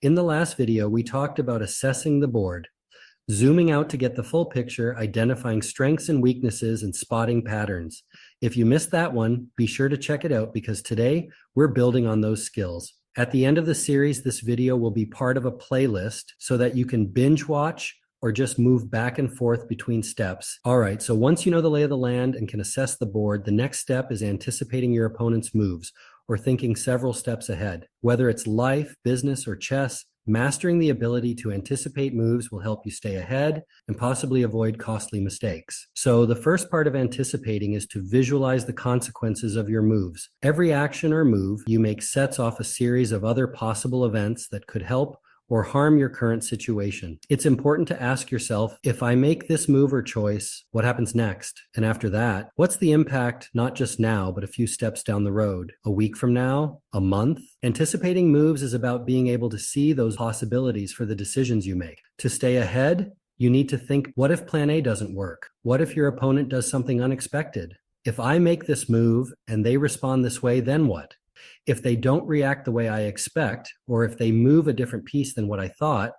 In the last video, we talked about assessing the board, zooming out to get the full picture, identifying strengths and weaknesses, and spotting patterns. If you missed that one, be sure to check it out because today we're building on those skills. At the end of the series, this video will be part of a playlist so that you can binge watch or just move back and forth between steps. All right, so once you know the lay of the land and can assess the board, the next step is anticipating your opponent's moves or thinking several steps ahead. Whether it's life, business, or chess, mastering the ability to anticipate moves will help you stay ahead and possibly avoid costly mistakes. So the first part of anticipating is to visualize the consequences of your moves. Every action or move you make sets off a series of other possible events that could help or harm your current situation. It's important to ask yourself, if I make this move or choice, what happens next? And after that, what's the impact, not just now, but a few steps down the road? A week from now? A month? Anticipating moves is about being able to see those possibilities for the decisions you make. To stay ahead, you need to think, what if plan A doesn't work? What if your opponent does something unexpected? If I make this move and they respond this way, then what? If they don't react the way I expect, or if they move a different piece than what I thought,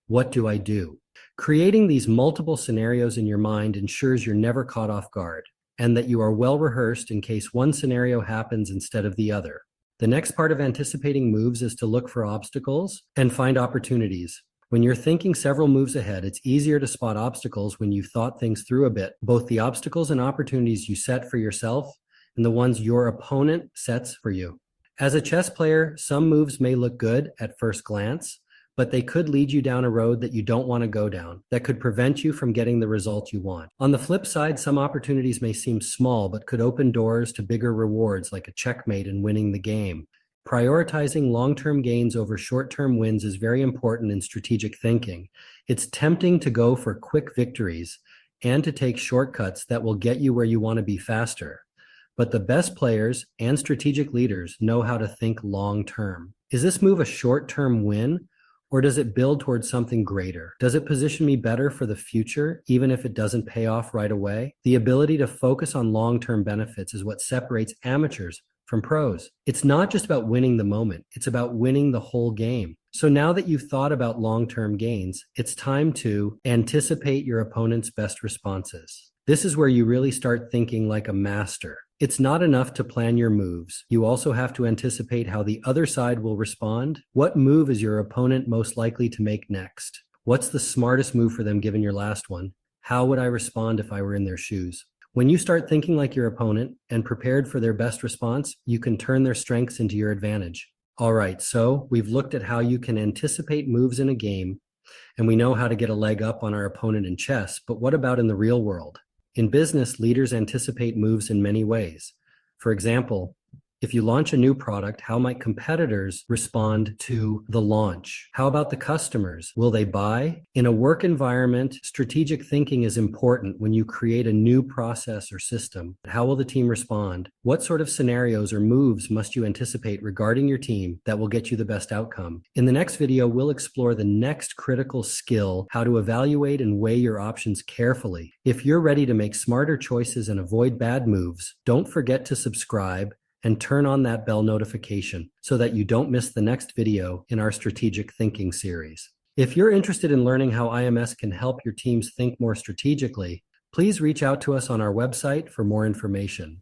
what do I do? Creating these multiple scenarios in your mind ensures you're never caught off guard and that you are well rehearsed in case one scenario happens instead of the other. The next part of anticipating moves is to look for obstacles and find opportunities. When you're thinking several moves ahead, it's easier to spot obstacles when you've thought things through a bit, both the obstacles and opportunities you set for yourself and the ones your opponent sets for you. As a chess player, some moves may look good at first glance, but they could lead you down a road that you don't want to go down, that could prevent you from getting the result you want. On the flip side, some opportunities may seem small, but could open doors to bigger rewards like a checkmate and winning the game. Prioritizing long-term gains over short-term wins is very important in strategic thinking. It's tempting to go for quick victories and to take shortcuts that will get you where you want to be faster. But the best players and strategic leaders know how to think long-term. Is this move a short-term win, or does it build towards something greater? Does it position me better for the future, even if it doesn't pay off right away? The ability to focus on long-term benefits is what separates amateurs from pros. It's not just about winning the moment, it's about winning the whole game. So now that you've thought about long-term gains, it's time to anticipate your opponent's best responses. This is where you really start thinking like a master. It's not enough to plan your moves. You also have to anticipate how the other side will respond. What move is your opponent most likely to make next? What's the smartest move for them given your last one? How would I respond if I were in their shoes? When you start thinking like your opponent and prepared for their best response, you can turn their strengths into your advantage. All right, so we've looked at how you can anticipate moves in a game, and we know how to get a leg up on our opponent in chess, but what about in the real world? In business, leaders anticipate moves in many ways. For example, if you launch a new product, how might competitors respond to the launch? How about the customers? Will they buy? In a work environment, strategic thinking is important when you create a new process or system. How will the team respond? What sort of scenarios or moves must you anticipate regarding your team that will get you the best outcome? In the next video, we'll explore the next critical skill, how to evaluate and weigh your options carefully. If you're ready to make smarter choices and avoid bad moves, don't forget to subscribe and turn on that bell notification so that you don't miss the next video in our strategic thinking series. If you're interested in learning how IMS can help your teams think more strategically, please reach out to us on our website for more information.